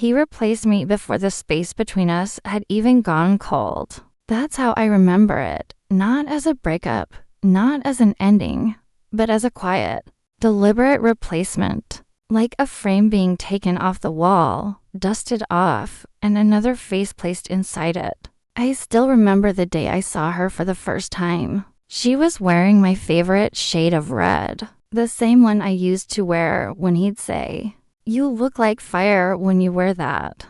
He replaced me before the space between us had even gone cold. That's how I remember it, not as a breakup, not as an ending, but as a quiet, deliberate replacement, like a frame being taken off the wall, dusted off, and another face placed inside it. I still remember the day I saw her for the first time. She was wearing my favorite shade of red, the same one I used to wear when he'd say, "You look like fire when you wear that."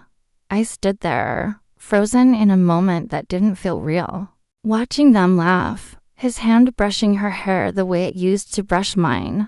I stood there, frozen in a moment that didn't feel real, watching them laugh, his hand brushing her hair the way it used to brush mine.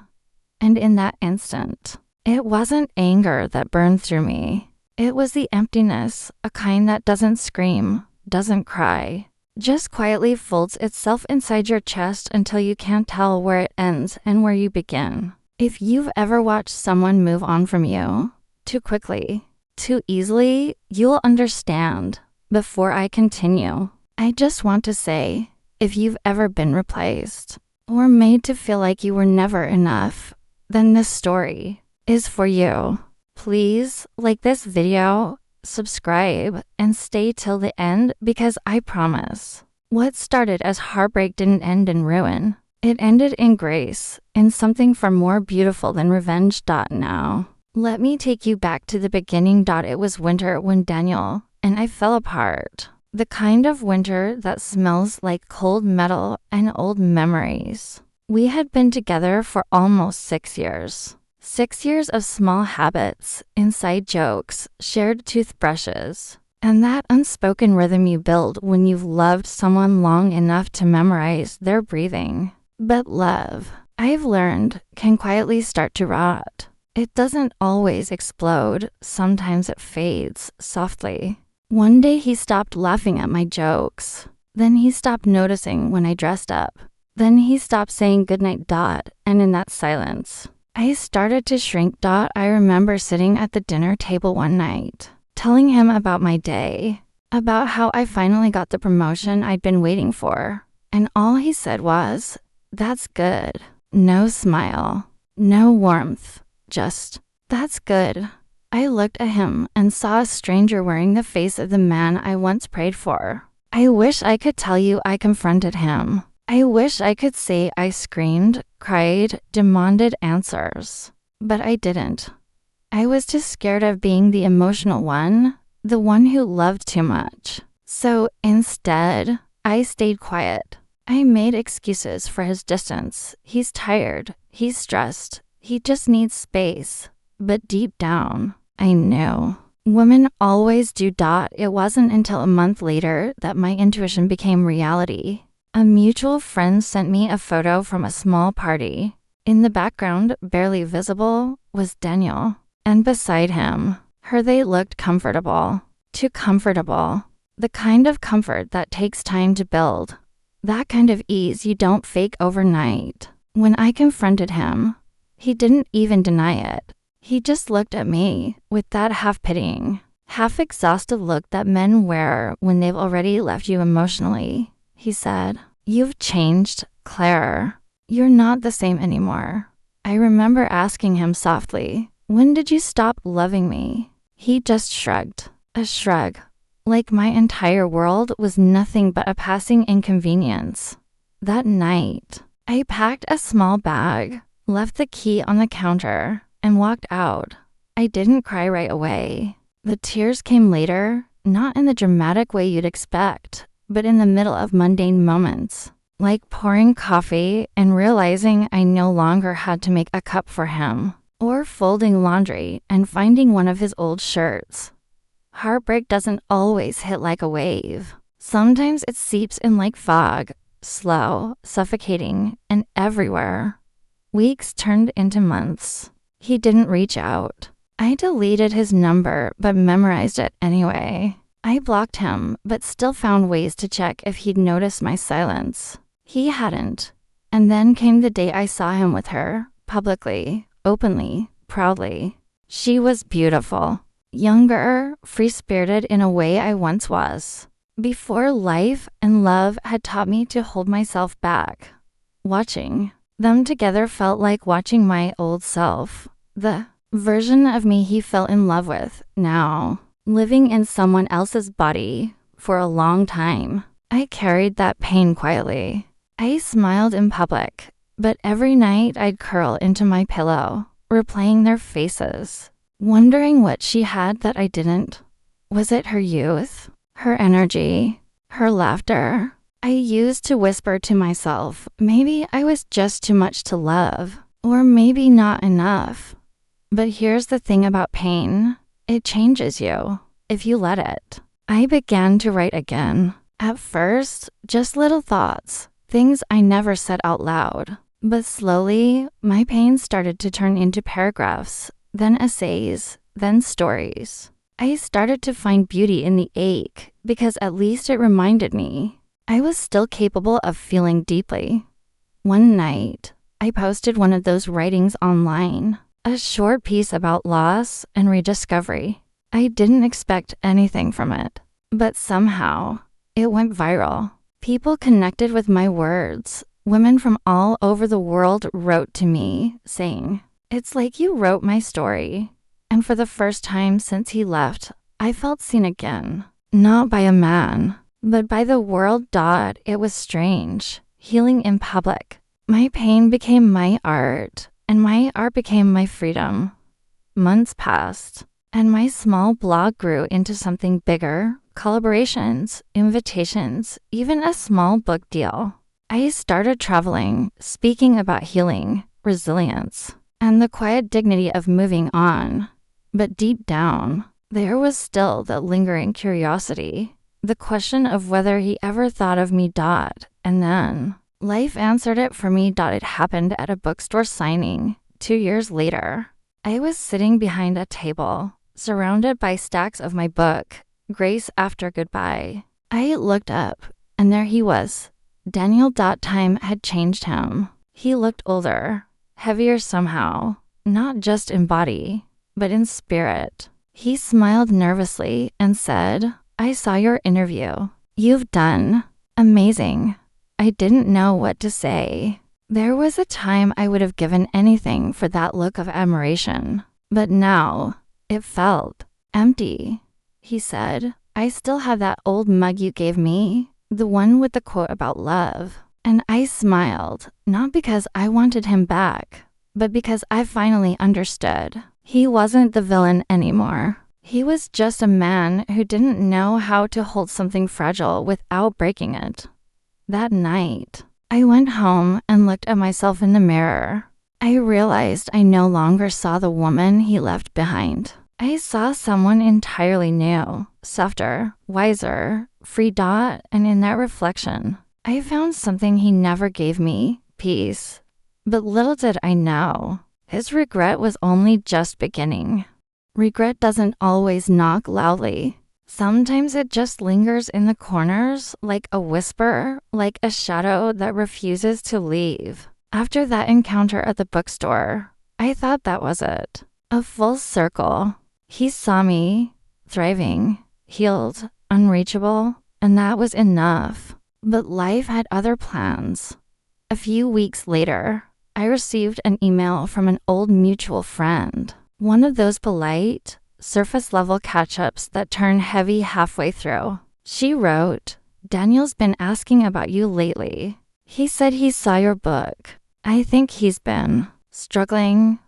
And in that instant, it wasn't anger that burned through me. It was the emptiness, a kind that doesn't scream, doesn't cry, just quietly folds itself inside your chest until you can't tell where it ends and where you begin. If you've ever watched someone move on from you, too quickly, too easily, you'll understand. Before I continue, I just want to say, if you've ever been replaced, or made to feel like you were never enough, then this story is for you. Please like this video, subscribe, and stay till the end because I promise, what started as heartbreak didn't end in ruin. It ended in grace, in something far more beautiful than revenge. Now, let me take you back to the beginning. It was winter when Daniel and I fell apart. The kind of winter that smells like cold metal and old memories. We had been together for almost 6 years. 6 years of small habits, inside jokes, shared toothbrushes, and that unspoken rhythm you build when you've loved someone long enough to memorize their breathing. But love, I've learned, can quietly start to rot. It doesn't always explode. Sometimes it fades softly. One day he stopped laughing at my jokes. Then he stopped noticing when I dressed up. Then he stopped saying goodnight. And in that silence, I started to shrink. I remember sitting at the dinner table one night, telling him about my day, about how I finally got the promotion I'd been waiting for. And all he said was, "That's good." No smile, no warmth, just, "That's good." I looked at him and saw a stranger wearing the face of the man I once prayed for. I wish I could tell you I confronted him. I wish I could say I screamed, cried, demanded answers. But I didn't. I was too scared of being the emotional one, the one who loved too much. So instead, I stayed quiet. I made excuses for his distance. He's tired. He's stressed. He just needs space. But deep down, I knew. Women always do. It wasn't until a month later that my intuition became reality. A mutual friend sent me a photo from a small party. In the background, barely visible, was Daniel. And beside him, they looked comfortable. Too comfortable. The kind of comfort that takes time to build. That kind of ease you don't fake overnight. When I confronted him, he didn't even deny it. He just looked at me with that half-pitying, half-exhausted look that men wear when they've already left you emotionally. He said, "You've changed, Claire. You're not the same anymore." I remember asking him softly, "When did you stop loving me?" He just shrugged. A shrug. Like my entire world was nothing but a passing inconvenience. That night, I packed a small bag, left the key on the counter, and walked out. I didn't cry right away. The tears came later, not in the dramatic way you'd expect, but in the middle of mundane moments, like pouring coffee and realizing I no longer had to make a cup for him, or folding laundry and finding one of his old shirts. Heartbreak doesn't always hit like a wave. Sometimes it seeps in like fog, slow, suffocating, and everywhere. Weeks turned into months. He didn't reach out. I deleted his number but memorized it anyway. I blocked him, but still found ways to check if he'd noticed my silence. He hadn't. And then came the day I saw him with her, publicly, openly, proudly. She was beautiful. Younger, free-spirited in a way I once was. Before life and love had taught me to hold myself back. Watching them together felt like watching my old self. The version of me he fell in love with now, living in someone else's body for a long time. I carried that pain quietly. I smiled in public, but every night I'd curl into my pillow, replaying their faces, wondering what she had that I didn't. Was it her youth, her energy, her laughter? I used to whisper to myself, maybe I was just too much to love, or maybe not enough. But here's the thing about pain. It changes you, if you let it. I began to write again. At first, just little thoughts, things I never said out loud. But slowly, my pain started to turn into paragraphs, then essays, then stories. I started to find beauty in the ache because at least it reminded me I was still capable of feeling deeply. One night, I posted one of those writings online, a short piece about loss and rediscovery. I didn't expect anything from it, but somehow, it went viral. People connected with my words. Women from all over the world wrote to me, saying, "It's like you wrote my story." And for the first time since he left, I felt seen again. Not by a man, but by the world. It was strange. Healing in public. My pain became my art, and my art became my freedom. Months passed, and my small blog grew into something bigger. Collaborations, invitations, even a small book deal. I started traveling, speaking about healing, resilience, and the quiet dignity of moving on. But deep down, there was still the lingering curiosity, the question of whether he ever thought of me. And then, life answered it for me. It happened at a bookstore signing 2 years later. I was sitting behind a table, surrounded by stacks of my book, Grace After Goodbye. I looked up, and there he was. Daniel. Time had changed him. He looked older, heavier somehow, not just in body, but in spirit. He smiled nervously and said, "I saw your interview. You've done amazing." I didn't know what to say. There was a time I would have given anything for that look of admiration, but now it felt empty. He said, "I still have that old mug you gave me, the one with the quote about love." And I smiled, not because I wanted him back, but because I finally understood. He wasn't the villain anymore. He was just a man who didn't know how to hold something fragile without breaking it. That night, I went home and looked at myself in the mirror. I realized I no longer saw the woman he left behind. I saw someone entirely new, softer, wiser, free. And in that reflection, I found something he never gave me, peace. But little did I know, his regret was only just beginning. Regret doesn't always knock loudly. Sometimes it just lingers in the corners, like a whisper, like a shadow that refuses to leave. After that encounter at the bookstore, I thought that was it. A full circle. He saw me, thriving, healed, unreachable, and that was enough. But life had other plans. A few weeks later, I received an email from an old mutual friend. One of those polite, surface-level catch-ups that turn heavy halfway through. She wrote, "Daniel's been asking about you lately. He said he saw your book. I think he's been struggling."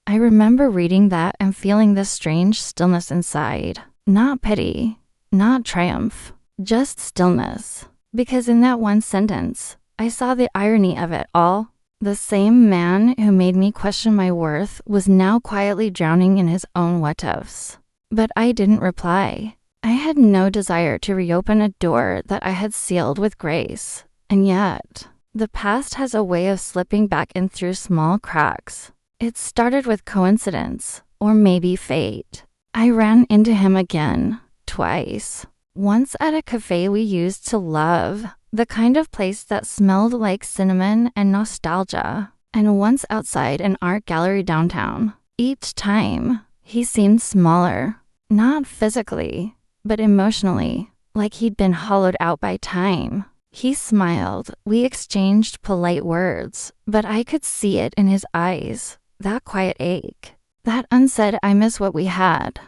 I remember reading that and feeling this strange stillness inside. Not pity, not triumph, just stillness. Because in that one sentence, I saw the irony of it all. The same man who made me question my worth was now quietly drowning in his own what-ifs. But I didn't reply. I had no desire to reopen a door that I had sealed with grace. And yet, the past has a way of slipping back in through small cracks. It started with coincidence, or maybe fate. I ran into him again, twice. Once at a cafe we used to love, the kind of place that smelled like cinnamon and nostalgia, and once outside an art gallery downtown. Each time, he seemed smaller, not physically, but emotionally, like he'd been hollowed out by time. He smiled, we exchanged polite words, but I could see it in his eyes. That quiet ache, That unsaid I miss what we had.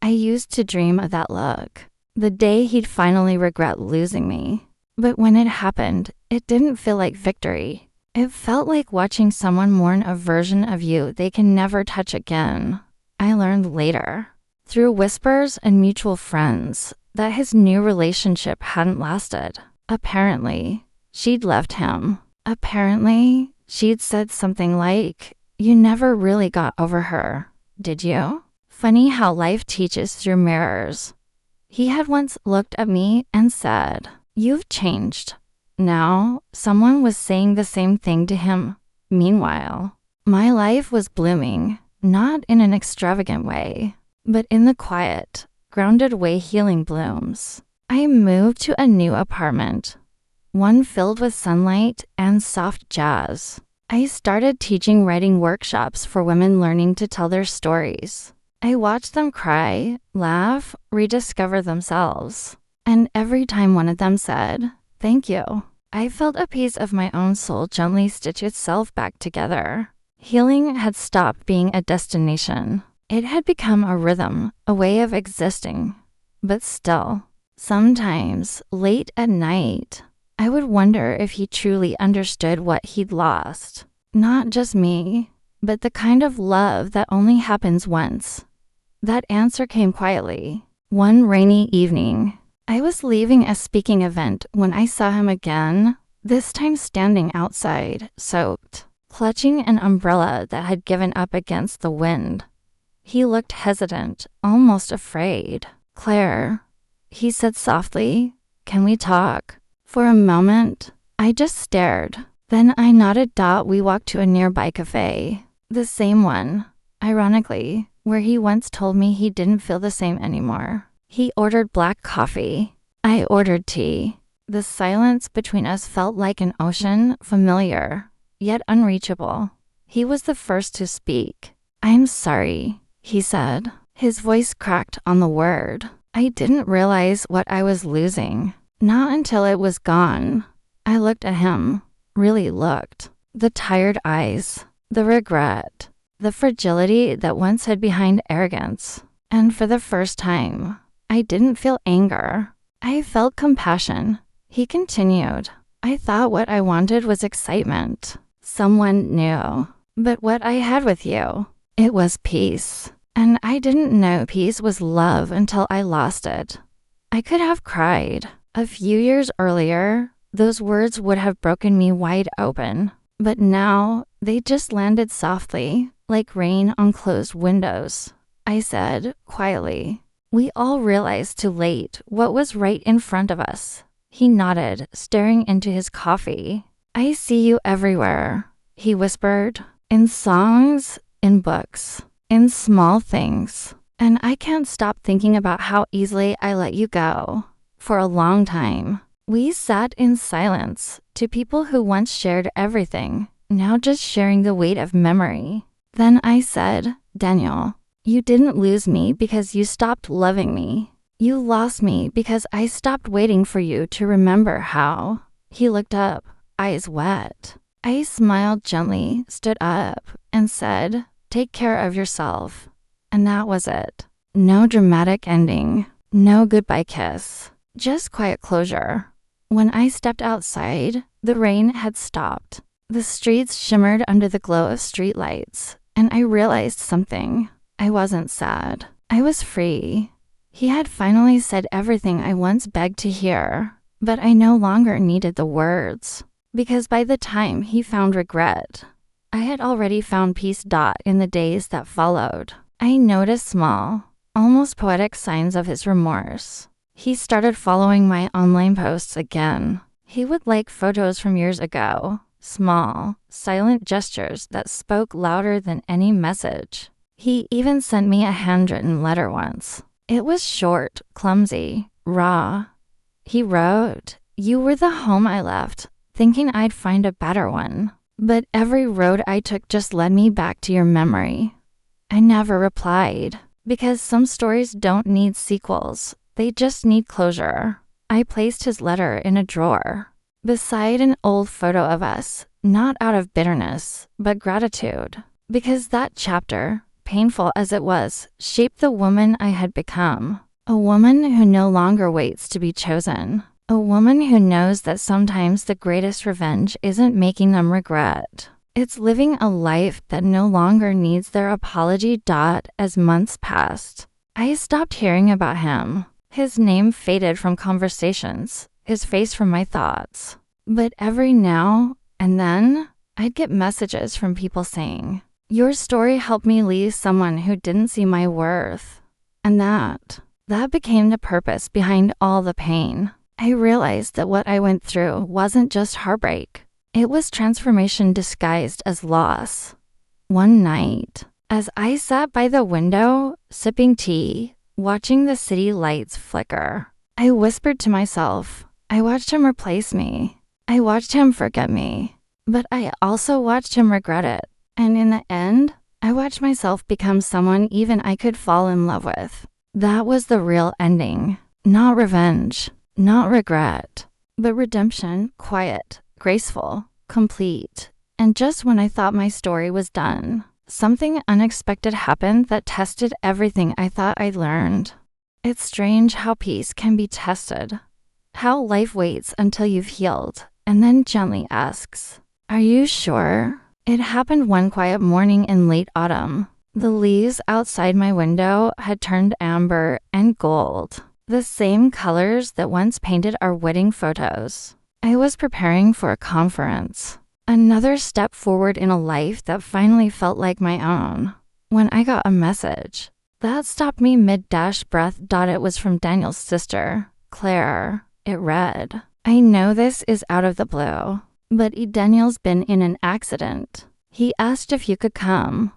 I used to dream of that look. The day he'd finally regret losing me. But when it happened, it didn't feel like victory. It felt like watching someone mourn a version of you they can never touch again. I learned later, through whispers and mutual friends, that his new relationship hadn't lasted. Apparently, she'd left him. Apparently, she'd said something like, "You never really got over her, did you?" Funny how life teaches through mirrors. He had once looked at me and said, "You've changed." Now, someone was saying the same thing to him. Meanwhile, my life was blooming, not in an extravagant way, but in the quiet, grounded way healing blooms. I moved to a new apartment, one filled with sunlight and soft jazz. I started teaching writing workshops for women learning to tell their stories. I watched them cry, laugh, rediscover themselves. And every time one of them said, "Thank you," I felt a piece of my own soul gently stitch itself back together. Healing had stopped being a destination. It had become a rhythm, a way of existing. But still, sometimes, late at night, I would wonder if he truly understood what he'd lost. Not just me, but the kind of love that only happens once. That answer came quietly. One rainy evening, I was leaving a speaking event when I saw him again, this time standing outside, soaked, clutching an umbrella that had given up against the wind. He looked hesitant, almost afraid. "Claire," he said softly, "can we talk?" For a moment, I just stared. Then I nodded. We walked to a nearby cafe. The same one, ironically, where he once told me he didn't feel the same anymore. He ordered black coffee. I ordered tea. The silence between us felt like an ocean, familiar, yet unreachable. He was the first to speak. "I'm sorry," he said. His voice cracked on the word. I didn't realize what I was losing. Not until it was gone. I looked at him, really looked. The tired eyes, the regret, the fragility that once hid behind arrogance. And for the first time, I didn't feel anger. I felt compassion. He continued, "I thought what I wanted was excitement. Someone new. But what I had with you, it was peace. And I didn't know peace was love until I lost it." I could have cried. A few years earlier, those words would have broken me wide open. But now, they just landed softly, like rain on closed windows. I said, quietly, "We all realized too late what was right in front of us." He nodded, staring into his coffee. "I see you everywhere," he whispered. "In songs, in books, in small things. And I can't stop thinking about how easily I let you go." For a long time, we sat in silence, two people who once shared everything, now just sharing the weight of memory. Then I said, "Daniel, you didn't lose me because you stopped loving me. You lost me because I stopped waiting for you to remember how." He looked up, eyes wet. I smiled gently, stood up, and said, "Take care of yourself." And that was it. No dramatic ending, no goodbye kiss, just quiet closure. When I stepped outside, the rain had stopped. The streets shimmered under the glow of streetlights, and I realized something. I wasn't sad. I was free. He had finally said everything I once begged to hear, but I no longer needed the words. Because by the time he found regret, I had already found peace. In the days that followed, I noticed small, almost poetic signs of his remorse. He started following my online posts again. He would like photos from years ago, small, silent gestures that spoke louder than any message. He even sent me a handwritten letter once. It was short, clumsy, raw. He wrote, "You were the home I left, thinking I'd find a better one. But every road I took just led me back to your memory." I never replied, because some stories don't need sequels. They just need closure. I placed his letter in a drawer, beside an old photo of us, not out of bitterness, but gratitude. Because that chapter, painful as it was, shaped the woman I had become. A woman who no longer waits to be chosen. A woman who knows that sometimes the greatest revenge isn't making them regret. It's living a life that no longer needs their apology. As months passed, I stopped hearing about him. His name faded from conversations, his face from my thoughts. But every now and then, I'd get messages from people saying, "Your story helped me leave someone who didn't see my worth." And that became the purpose behind all the pain. I realized that what I went through wasn't just heartbreak. It was transformation disguised as loss. One night, as I sat by the window, sipping tea, watching the city lights flicker, I whispered to myself, I watched him replace me. I watched him forget me. But I also watched him regret it. And in the end, I watched myself become someone even I could fall in love with. That was the real ending. Not revenge, not regret, but redemption, quiet, graceful, complete. And just when I thought my story was done, something unexpected happened that tested everything I thought I'd learned. It's strange how peace can be tested. How life waits until you've healed and then gently asks, "Are you sure?" It happened one quiet morning in late autumn. The leaves outside my window had turned amber and gold, the same colors that once painted our wedding photos. I was preparing for a conference, another step forward in a life that finally felt like my own, when I got a message that stopped me mid-breath. It was from Daniel's sister, Claire. It read, "I know this is out of the blue, but Daniel's been in an accident. He asked if you could come."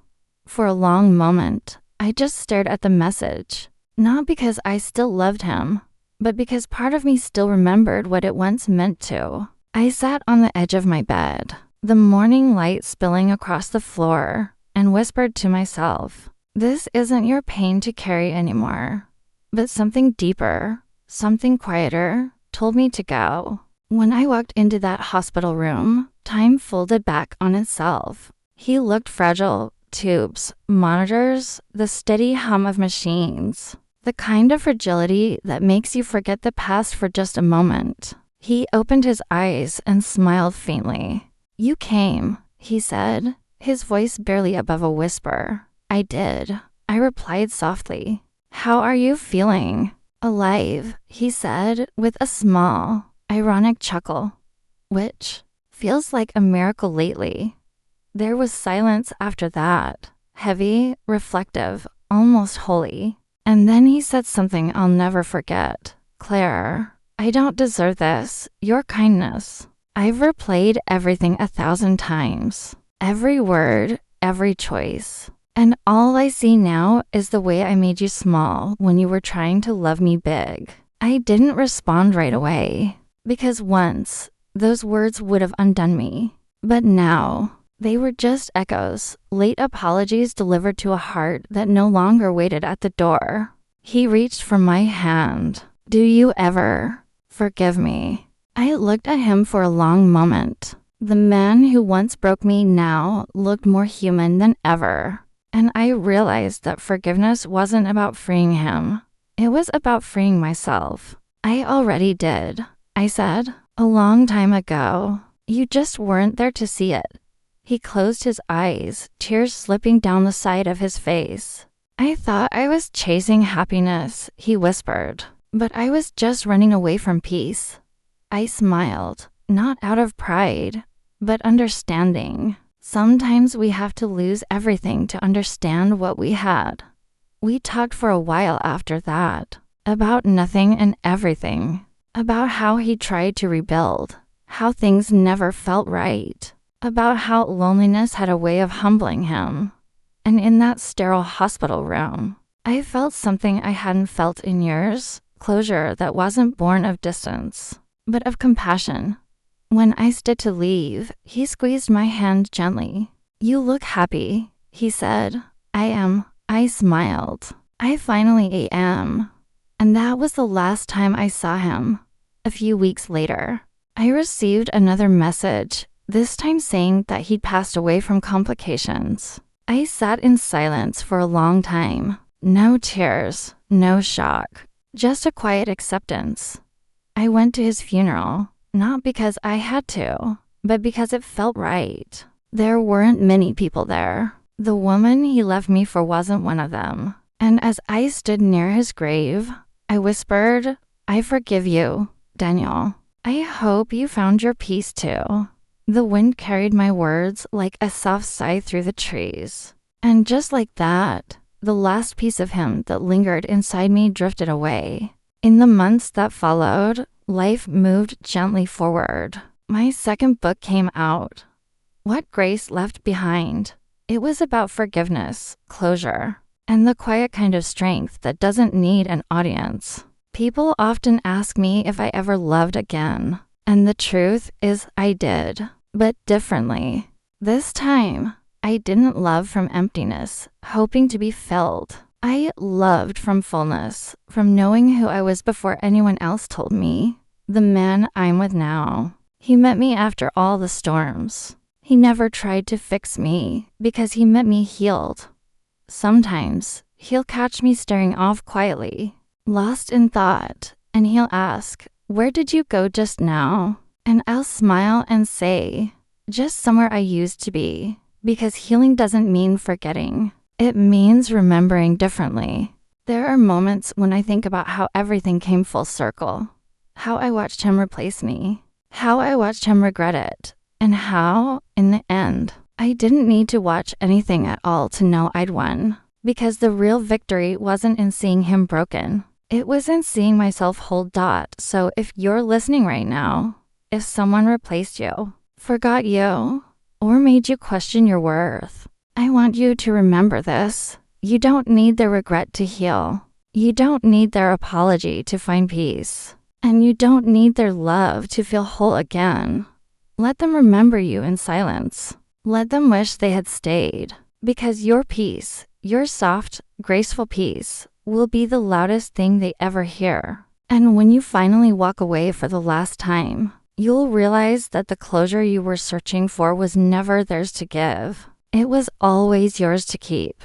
For a long moment, I just stared at the message, not because I still loved him, but because part of me still remembered what it once meant to. I sat on the edge of my bed, the morning light spilling across the floor, and whispered to myself, "This isn't your pain to carry anymore." But something deeper, something quieter, told me to go. When I walked into that hospital room, time folded back on itself. He looked fragile. Tubes, monitors, the steady hum of machines. The kind of fragility that makes you forget the past for just a moment. He opened his eyes and smiled faintly. "You came," he said, his voice barely above a whisper. "I did," I replied softly. "How are you feeling?" "Alive," he said with a small, ironic chuckle, which feels like a miracle lately. There was silence after that, heavy, reflective, almost holy. And then he said something I'll never forget. "Claire, I don't deserve this, your kindness. I've replayed everything 1,000 times. Every word, every choice. And all I see now is the way I made you small when you were trying to love me big." I didn't respond right away, because once, those words would have undone me. But now, they were just echoes, late apologies delivered to a heart that no longer waited at the door. He reached for my hand. "Do you ever forgive me?" I looked at him for a long moment. The man who once broke me now looked more human than ever. And I realized that forgiveness wasn't about freeing him. It was about freeing myself. "I already did," I said, "a long time ago. You just weren't there to see it." He closed his eyes, tears slipping down the side of his face. "I thought I was chasing happiness," he whispered, "but I was just running away from peace." I smiled, not out of pride, but understanding. Sometimes we have to lose everything to understand what we had. We talked for a while after that, about nothing and everything, about how he tried to rebuild, how things never felt right, about how loneliness had a way of humbling him. And in that sterile hospital room, I felt something I hadn't felt in years, closure that wasn't born of distance, but of compassion. When I stood to leave, he squeezed my hand gently. "You look happy," he said. "I am." I smiled. "I finally am." And that was the last time I saw him. A few weeks later, I received another message, this time saying that he'd passed away from complications. I sat in silence for a long time. No tears, no shock, just a quiet acceptance. I went to his funeral, not because I had to, but because it felt right. There weren't many people there. The woman he left me for wasn't one of them. And as I stood near his grave, I whispered, "I forgive you, Daniel. I hope you found your peace too." The wind carried my words like a soft sigh through the trees. And just like that, the last piece of him that lingered inside me drifted away. In the months that followed, life moved gently forward. My second book came out, What Grace Left Behind. It was about forgiveness, closure, and the quiet kind of strength that doesn't need an audience. People often ask me if I ever loved again, and the truth is I did, but differently. This time, I didn't love from emptiness, hoping to be filled. I loved from fullness, from knowing who I was before anyone else told me. The man I'm with now. He met me after all the storms. He never tried to fix me because he met me healed. Sometimes, he'll catch me staring off quietly, lost in thought, and he'll ask, "Where did you go just now?" And I'll smile and say, "Just somewhere I used to be." Because healing doesn't mean forgetting. It means remembering differently. There are moments when I think about how everything came full circle. How I watched him replace me. How I watched him regret it. And how, in the end, I didn't need to watch anything at all to know I'd won. Because the real victory wasn't in seeing him broken. It was in seeing myself hold dot. So if you're listening right now, if someone replaced you, forgot you, or made you question your worth, I want you to remember this. You don't need their regret to heal. You don't need their apology to find peace. And you don't need their love to feel whole again. Let them remember you in silence. Let them wish they had stayed. Because your peace, your soft, graceful peace, will be the loudest thing they ever hear. And when you finally walk away for the last time, you'll realize that the closure you were searching for was never theirs to give. It was always yours to keep.